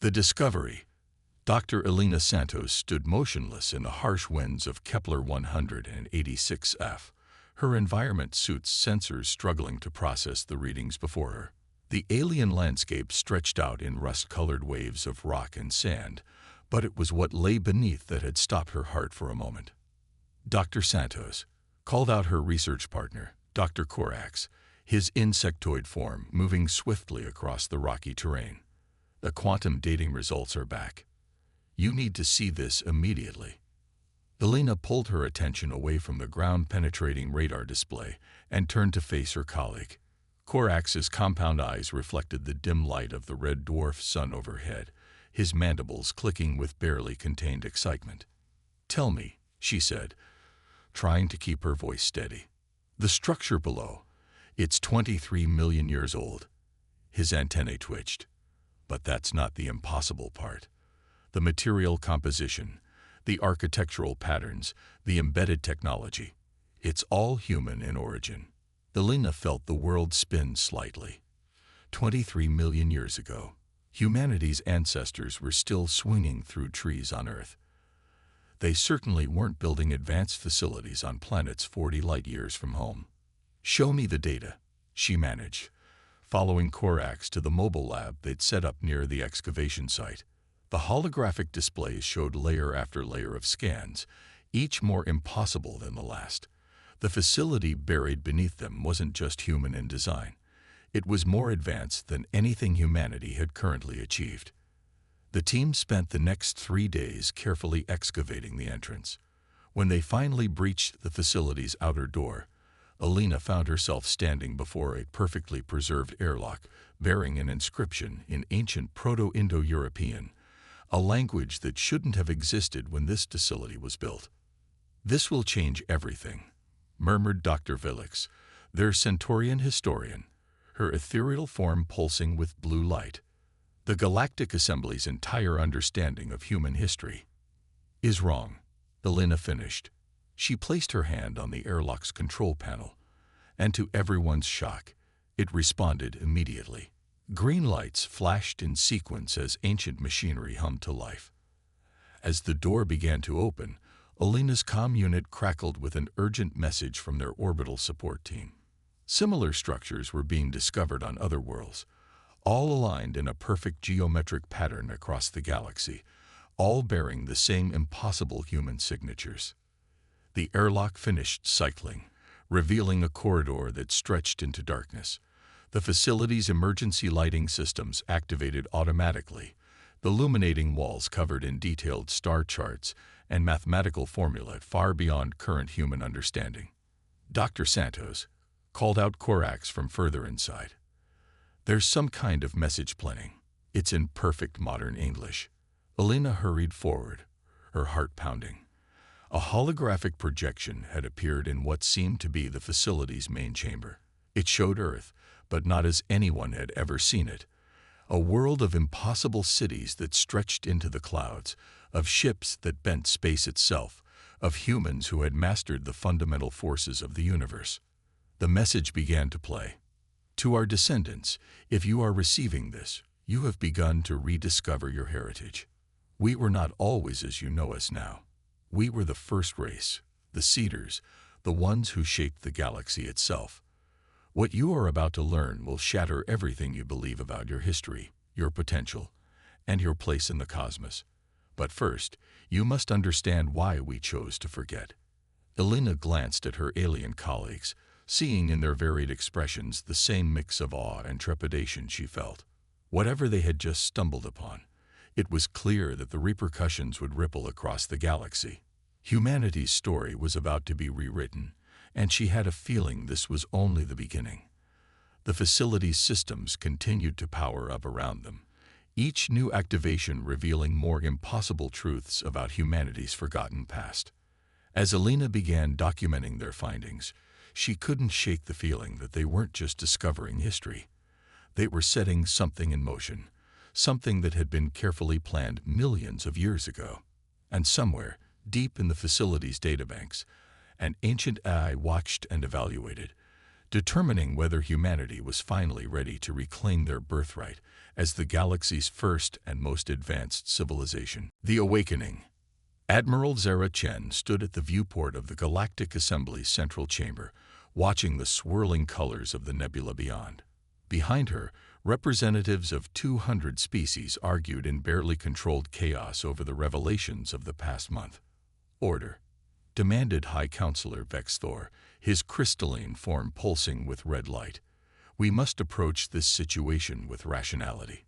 The discovery. Dr. Elena Santos stood motionless in the harsh winds of Kepler 186f, her environment suit's sensors struggling to process the readings before her. The alien landscape stretched out in rust-colored waves of rock and sand, but it was what lay beneath that had stopped her heart for a moment. Dr. Santos called out her research partner, Dr. Corax, his insectoid form moving swiftly across the rocky terrain. The quantum dating results are back. You need to see this immediately. Elena pulled her attention away from the ground-penetrating radar display and turned to face her colleague. Corax's compound eyes reflected the dim light of the red dwarf sun overhead, his mandibles clicking with barely contained excitement. "Tell me," she said, trying to keep her voice steady. "The structure below. It's 23 million years old." His antennae twitched. But that's not the impossible part. The material composition, the architectural patterns, the embedded technology. It's all human in origin. Elena felt the world spin slightly. 23 million years ago, humanity's ancestors were still swinging through trees on Earth. They certainly weren't building advanced facilities on planets 40 light-years from home. "Show me the data," she managed, following Corax to the mobile lab they'd set up near the excavation site. The holographic displays showed layer after layer of scans, each more impossible than the last. The facility buried beneath them wasn't just human in design. It was more advanced than anything humanity had currently achieved. The team spent the next 3 days carefully excavating the entrance. When they finally breached the facility's outer door, Elena found herself standing before a perfectly preserved airlock bearing an inscription in ancient Proto-Indo-European, a language that shouldn't have existed when this facility was built. "This will change everything," murmured Dr. Vilix, their Centaurian historian, her ethereal form pulsing with blue light. "The Galactic Assembly's entire understanding of human history is wrong," Elena finished. She placed her hand on the airlock's control panel, and to everyone's shock, it responded immediately. Green lights flashed in sequence as ancient machinery hummed to life. As the door began to open, Elena's comm unit crackled with an urgent message from their orbital support team. Similar structures were being discovered on other worlds, all aligned in a perfect geometric pattern across the galaxy, all bearing the same impossible human signatures. The airlock finished cycling, revealing a corridor that stretched into darkness. The facility's emergency lighting systems activated automatically, the illuminating walls covered in detailed star charts and mathematical formulae far beyond current human understanding. Dr. Santos called out Corax from further inside. "There's some kind of message plenty. It's in perfect modern English." Elena hurried forward, her heart pounding. A holographic projection had appeared in what seemed to be the facility's main chamber. It showed Earth, but not as anyone had ever seen it. A world of impossible cities that stretched into the clouds, of ships that bent space itself, of humans who had mastered the fundamental forces of the universe. The message began to play. "To our descendants, if you are receiving this, you have begun to rediscover your heritage. We were not always as you know us now. We were the first race, the Seeders, the ones who shaped the galaxy itself. What you are about to learn will shatter everything you believe about your history, your potential, and your place in the cosmos. But first, you must understand why we chose to forget." Elena glanced at her alien colleagues, seeing in their varied expressions the same mix of awe and trepidation she felt. Whatever they had just stumbled upon, it was clear that the repercussions would ripple across the galaxy. Humanity's story was about to be rewritten, and she had a feeling this was only the beginning. The facility's systems continued to power up around them, each new activation revealing more impossible truths about humanity's forgotten past. As Elena began documenting their findings, she couldn't shake the feeling that they weren't just discovering history. They were setting something in motion, something that had been carefully planned millions of years ago. And somewhere, deep in the facility's databanks, an ancient eye watched and evaluated, determining whether humanity was finally ready to reclaim their birthright as the galaxy's first and most advanced civilization. The Awakening. Admiral Zara Chen stood at the viewport of the Galactic Assembly's central chamber, watching the swirling colors of the nebula beyond. Behind her, representatives of 200 species argued in barely controlled chaos over the revelations of the past month. "Order," demanded High Counselor Vex Thor, his crystalline form pulsing with red light. "We must approach this situation with rationality."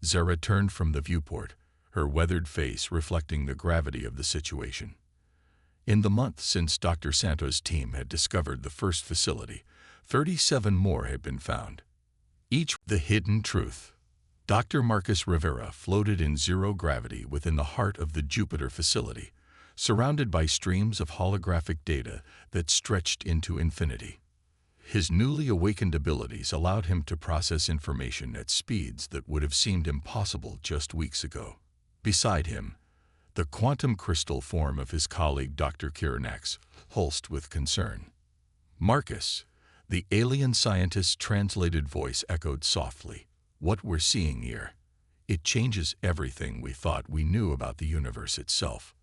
Zara turned from the viewport, her weathered face reflecting the gravity of the situation. In the month since Dr. Santos' team had discovered the first facility, 37 more had been found. Each the hidden truth. Dr. Marcus Rivera floated in zero gravity within the heart of the Jupiter facility, surrounded by streams of holographic data that stretched into infinity. His newly awakened abilities allowed him to process information at speeds that would have seemed impossible just weeks ago. Beside him, the quantum crystal form of his colleague Dr. Kiranex pulsed with concern. "Marcus," the alien scientist's translated voice echoed softly, "what we're seeing here, it changes everything we thought we knew about the universe itself."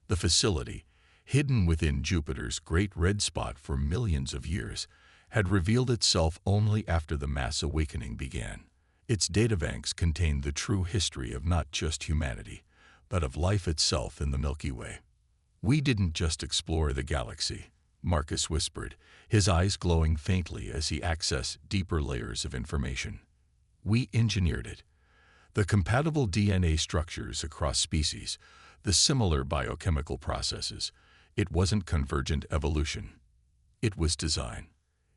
The facility, hidden within Jupiter's great red spot for millions of years, had revealed itself only after the mass awakening began. Its databanks contained the true history of not just humanity, but of life itself in the Milky Way. "We didn't just explore the galaxy," Marcus whispered, his eyes glowing faintly as he accessed deeper layers of information. "We engineered it. The compatible DNA structures across species, the similar biochemical processes. It wasn't convergent evolution. It was design."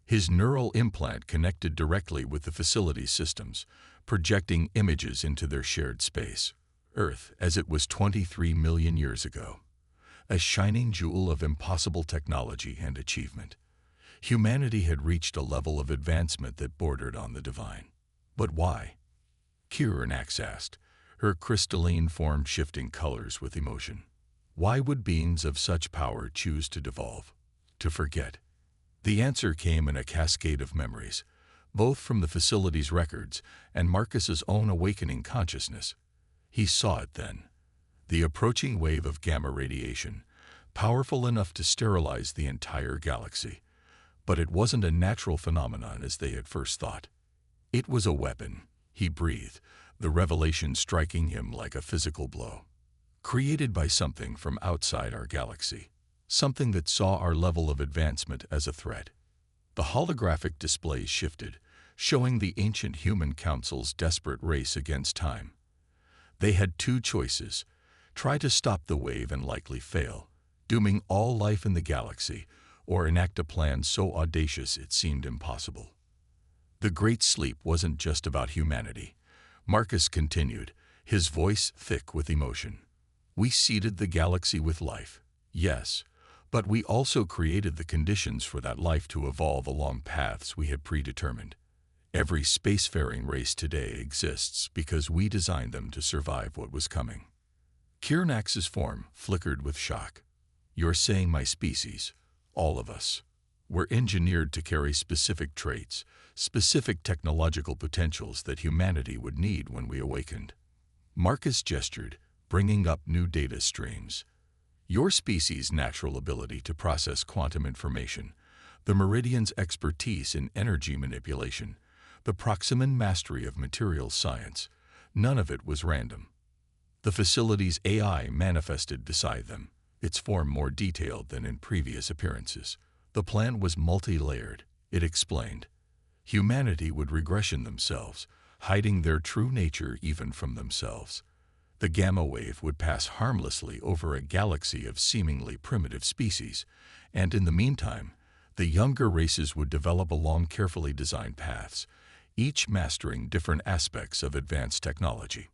His neural implant connected directly with the facility's systems, projecting images into their shared space. Earth as it was 23 million years ago. A shining jewel of impossible technology and achievement. Humanity had reached a level of advancement that bordered on the divine. But why? Kiranex asked, her crystalline form shifting colors with emotion. Why would beings of such power choose to devolve, to forget? The answer came in a cascade of memories, both from the facility's records and Marcus's own awakening consciousness. He saw it then. The approaching wave of gamma radiation, powerful enough to sterilize the entire galaxy. But it wasn't a natural phenomenon as they had first thought. It was a weapon, he breathed, the revelation striking him like a physical blow. Created by something from outside our galaxy. Something that saw our level of advancement as a threat. The holographic displays shifted, showing the ancient human council's desperate race against time. They had two choices: try to stop the wave and likely fail, dooming all life in the galaxy, or enact a plan so audacious it seemed impossible. The Great Sleep wasn't just about humanity. Marcus continued, his voice thick with emotion. We seeded the galaxy with life, yes, but we also created the conditions for that life to evolve along paths we had predetermined. Every spacefaring race today exists because we designed them to survive what was coming. Kiranex's form flickered with shock. You're saying my species, all of us, were engineered to carry specific traits, specific technological potentials that humanity would need when we awakened. Marcus gestured, bringing up new data streams. Your species' natural ability to process quantum information, the Meridian's expertise in energy manipulation, the Proximan mastery of materials science, none of it was random. The facility's AI manifested beside them, its form more detailed than in previous appearances. The plan was multi-layered, it explained. Humanity would regression themselves, hiding their true nature even from themselves. The gamma wave would pass harmlessly over a galaxy of seemingly primitive species, and in the meantime, the younger races would develop along carefully designed paths, each mastering different aspects of advanced technology.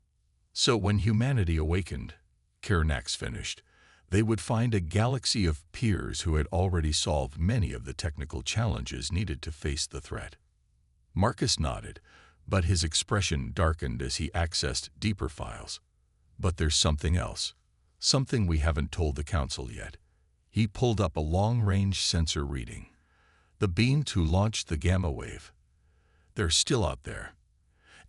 So when humanity awakened, Kiranex finished, they would find a galaxy of peers who had already solved many of the technical challenges needed to face the threat. Marcus nodded, but his expression darkened as he accessed deeper files. But there's something else, something we haven't told the Council yet. He pulled up a long-range sensor reading. The beings who launched the gamma wave. They're still out there.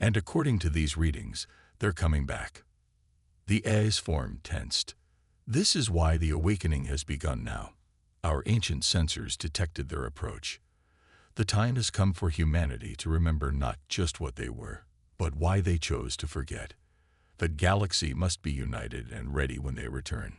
And according to these readings, they're coming back. The A's form tensed. This is why the awakening has begun now. Our ancient sensors detected their approach. The time has come for humanity to remember not just what they were, but why they chose to forget. The galaxy must be united and ready when they return.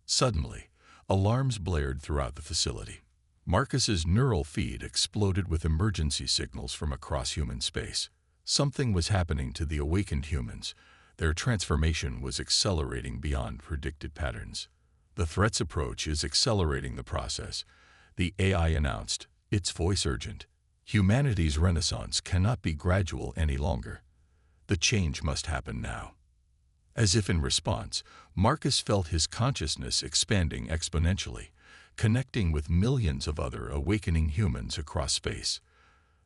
Suddenly, alarms blared throughout the facility. Marcus's neural feed exploded with emergency signals from across human space. Something was happening to the awakened humans. Their transformation was accelerating beyond predicted patterns. The threat's approach is accelerating the process, the AI announced, its voice urgent. Humanity's renaissance cannot be gradual any longer. The change must happen now. As if in response, Marcus felt his consciousness expanding exponentially, connecting with millions of other awakening humans across space.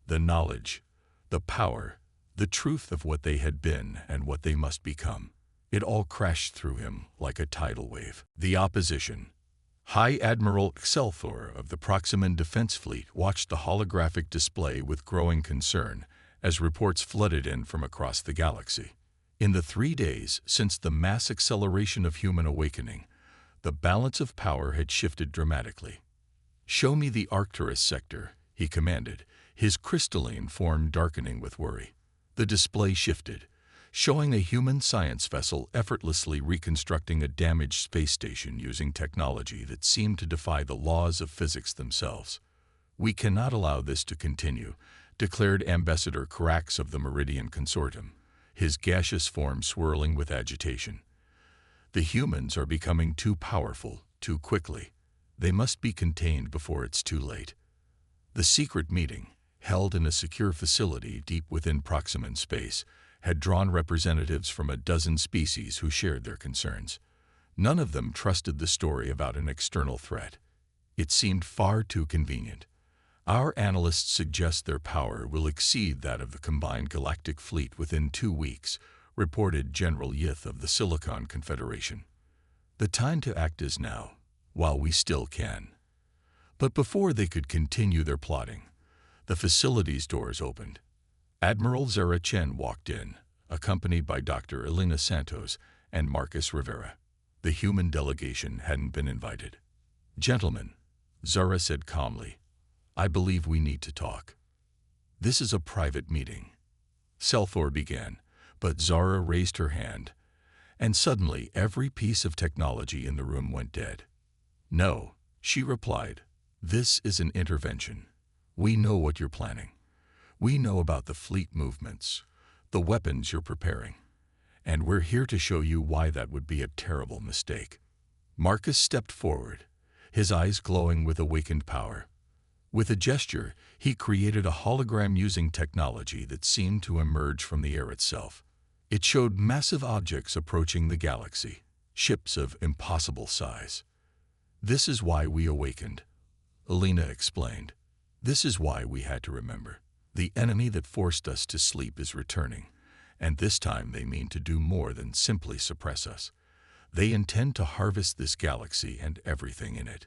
The knowledge, the power, the truth of what they had been and what they must become. It all crashed through him like a tidal wave. The opposition. High Admiral Excelthor of the Proximan Defense Fleet watched the holographic display with growing concern as reports flooded in from across the galaxy. In the 3 days since the mass acceleration of human awakening, the balance of power had shifted dramatically. "Show me the Arcturus sector," he commanded, his crystalline form darkening with worry. The display shifted, showing a human science vessel effortlessly reconstructing a damaged space station using technology that seemed to defy the laws of physics themselves. "We cannot allow this to continue," declared Ambassador Carax of the Meridian Consortium, his gaseous form swirling with agitation. "The humans are becoming too powerful, too quickly. They must be contained before it's too late." The secret meeting, held in a secure facility deep within Proximan space, had drawn representatives from a dozen species who shared their concerns. None of them trusted the story about an external threat. It seemed far too convenient. "Our analysts suggest their power will exceed that of the combined galactic fleet within 2 weeks," reported General Yith of the Silicon Confederation. "The time to act is now, while we still can." But before they could continue their plotting, the facility's doors opened. Admiral Zara Chen walked in, accompanied by Dr. Elena Santos and Marcus Rivera. The human delegation hadn't been invited. "Gentlemen," Zara said calmly, "I believe we need to talk. This is a private meeting." Selthor began, but Zara raised her hand, and suddenly every piece of technology in the room went dead. "No," she replied, "this is an intervention. We know what you're planning. We know about the fleet movements, the weapons you're preparing, and we're here to show you why that would be a terrible mistake." Marcus stepped forward, his eyes glowing with awakened power. With a gesture, he created a hologram using technology that seemed to emerge from the air itself. It showed massive objects approaching the galaxy, ships of impossible size. "This is why we awakened," Elena explained. "This is why we had to remember. The enemy that forced us to sleep is returning, and this time they mean to do more than simply suppress us. They intend to harvest this galaxy and everything in it."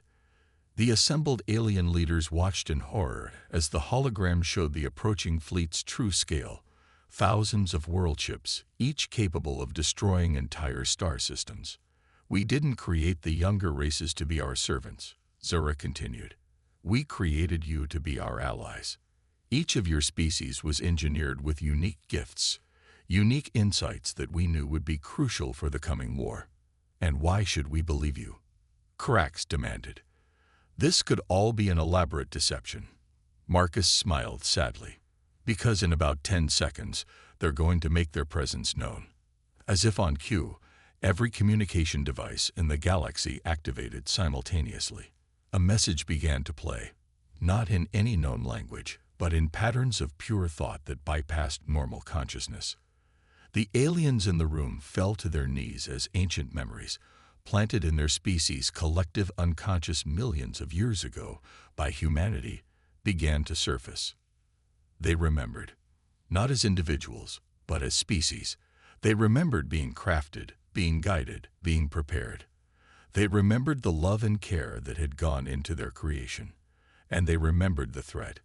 The assembled alien leaders watched in horror as the hologram showed the approaching fleet's true scale. Thousands of world ships, each capable of destroying entire star systems. "We didn't create the younger races to be our servants," Zara continued. "We created you to be our allies. Each of your species was engineered with unique gifts, unique insights that we knew would be crucial for the coming war. And why should we believe you?" Carax demanded. "This could all be an elaborate deception." Marcus smiled sadly. "Because in about 10 seconds, they're going to make their presence known." As if on cue, every communication device in the galaxy activated simultaneously. A message began to play, not in any known language, but in patterns of pure thought that bypassed normal consciousness. The aliens in the room fell to their knees as ancient memories, planted in their species' collective unconscious millions of years ago by humanity, began to surface. They remembered, not as individuals, but as species. They remembered being crafted, being guided, being prepared. They remembered the love and care that had gone into their creation. And they remembered the threat,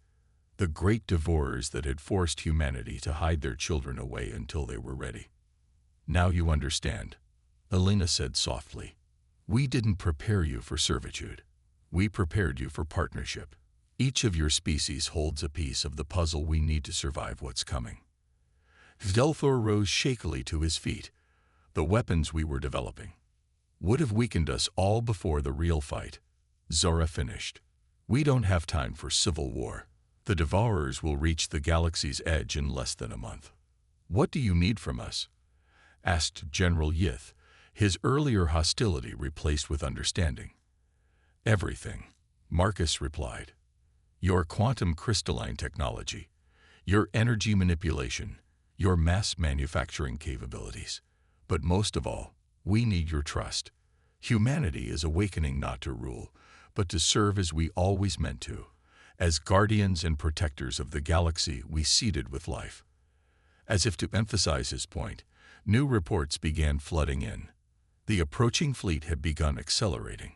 the great devourers that had forced humanity to hide their children away until they were ready. "Now you understand," Elena said softly. "We didn't prepare you for servitude. We prepared you for partnership. Each of your species holds a piece of the puzzle we need to survive what's coming." Delthor rose shakily to his feet. "The weapons we were developing would have weakened us all before the real fight," Zora finished. "We don't have time for civil war. The Devourers will reach the galaxy's edge in less than a month." "What do you need from us?" asked General Yith, his earlier hostility replaced with understanding. "Everything," Marcus replied. "Your quantum crystalline technology, your energy manipulation, your mass manufacturing capabilities. But most of all, we need your trust. Humanity is awakening not to rule, but to serve as we always meant to. As guardians and protectors of the galaxy we seeded with life." As if to emphasize his point, new reports began flooding in. The approaching fleet had begun accelerating.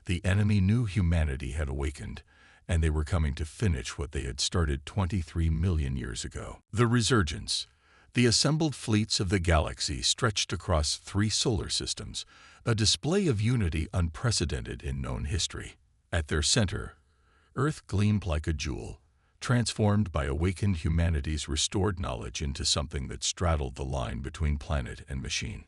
The enemy knew humanity had awakened, and they were coming to finish what they had started 23 million years ago. The resurgence. The assembled fleets of the galaxy stretched across 3 solar systems, a display of unity unprecedented in known history. At their center, Earth gleamed like a jewel, transformed by awakened humanity's restored knowledge into something that straddled the line between planet and machine.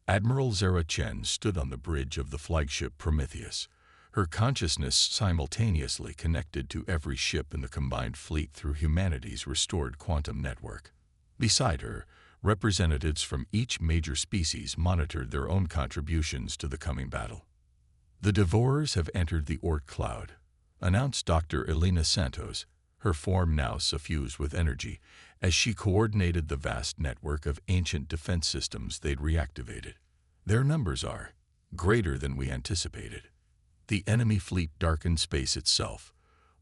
Admiral Zara Chen stood on the bridge of the flagship Prometheus, her consciousness simultaneously connected to every ship in the combined fleet through humanity's restored quantum network. Beside her, representatives from each major species monitored their own contributions to the coming battle. "The Devourers have entered the Oort cloud," announced Dr. Elena Santos, her form now suffused with energy, as she coordinated the vast network of ancient defense systems they'd reactivated. "Their numbers are greater than we anticipated." The enemy fleet darkened space itself,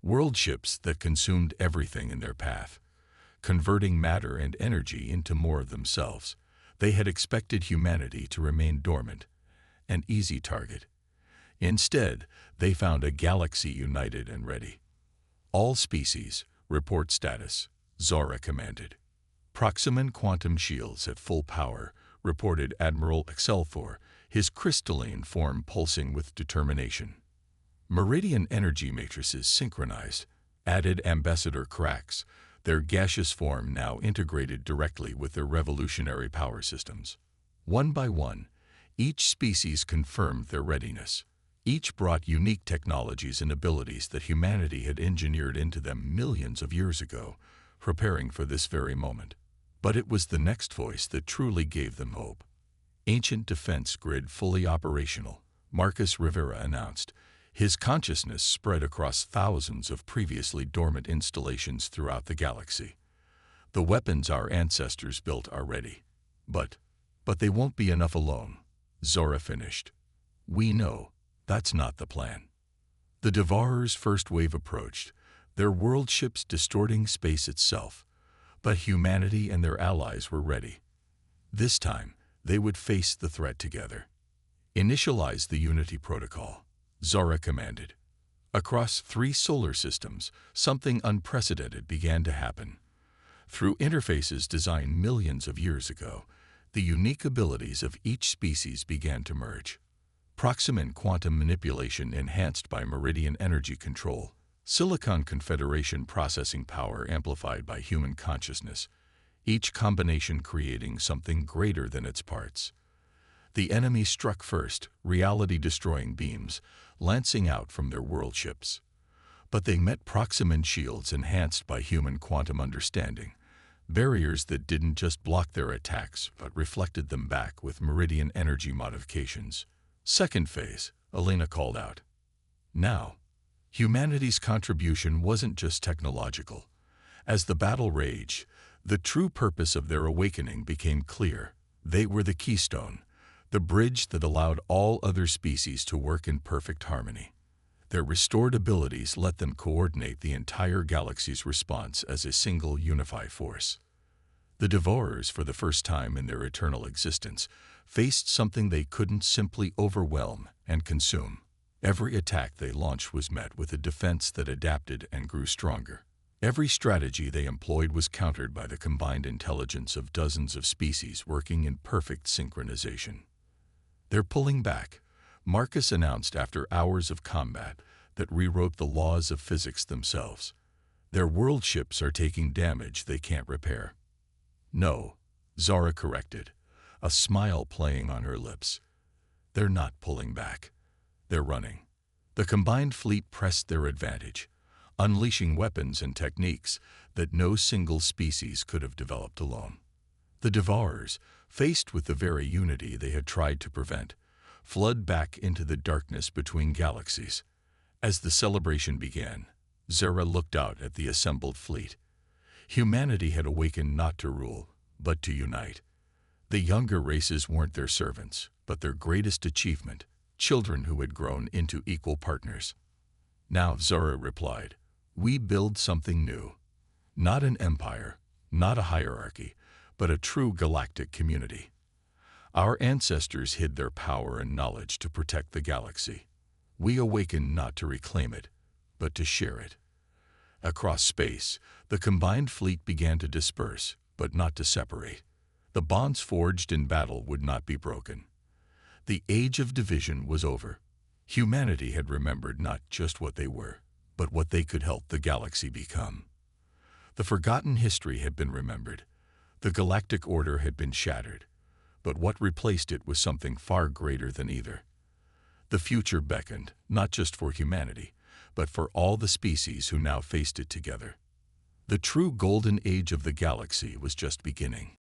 world ships that consumed everything in their path, converting matter and energy into more of themselves. They had expected humanity to remain dormant, an easy target. Instead, they found a galaxy united and ready. "All species, report status," Zora commanded. "Proximan quantum shields at full power," reported Admiral Excelfor, his crystalline form pulsing with determination. "Meridian energy matrices synchronized," added Ambassador Krax, their gaseous form now integrated directly with their revolutionary power systems. One by one, each species confirmed their readiness. Each brought unique technologies and abilities that humanity had engineered into them millions of years ago, preparing for this very moment. But it was the next voice that truly gave them hope. "Ancient defense grid fully operational," Marcus Rivera announced. His consciousness spread across thousands of previously dormant installations throughout the galaxy. "The weapons our ancestors built are ready. But they won't be enough alone," Zora finished. "We know that's not the plan." The Devourers' first wave approached, their world ships distorting space itself. But humanity and their allies were ready. This time, they would face the threat together. "Initialize the Unity Protocol," Zora commanded. Across 3 solar systems, something unprecedented began to happen. Through interfaces designed millions of years ago, the unique abilities of each species began to merge. Proximan quantum manipulation enhanced by meridian energy control, Silicon Confederation processing power amplified by human consciousness, each combination creating something greater than its parts. The enemy struck first, reality-destroying beams, lancing out from their world ships. But they met Proximan shields enhanced by human quantum understanding, barriers that didn't just block their attacks but reflected them back with meridian energy modifications. "Second phase," Elena called out. Now, humanity's contribution wasn't just technological. As the battle raged, the true purpose of their awakening became clear. They were the keystone, the bridge that allowed all other species to work in perfect harmony. Their restored abilities let them coordinate the entire galaxy's response as a single unified force. The Devourers, for the first time in their eternal existence, faced something they couldn't simply overwhelm and consume. Every attack they launched was met with a defense that adapted and grew stronger. Every strategy they employed was countered by the combined intelligence of dozens of species working in perfect synchronization. "They're pulling back," Marcus announced after hours of combat that rewrote the laws of physics themselves. "Their world ships are taking damage they can't repair." "No," Zara corrected, a smile playing on her lips. "They're not pulling back. They're running." The combined fleet pressed their advantage, unleashing weapons and techniques that no single species could have developed alone. The Devourers, faced with the very unity they had tried to prevent, flood back into the darkness between galaxies. As the celebration began, Zara looked out at the assembled fleet. Humanity had awakened not to rule, but to unite. The younger races weren't their servants, but their greatest achievement, children who had grown into equal partners. "Now," Zara replied, "we build something new. Not an empire, not a hierarchy, but a true galactic community. Our ancestors hid their power and knowledge to protect the galaxy. We awaken not to reclaim it, but to share it." Across space, the combined fleet began to disperse, but not to separate. The bonds forged in battle would not be broken. The age of division was over. Humanity had remembered not just what they were, but what they could help the galaxy become. The forgotten history had been remembered. The galactic order had been shattered, but what replaced it was something far greater than either. The future beckoned, not just for humanity, but for all the species who now faced it together. The true golden age of the galaxy was just beginning.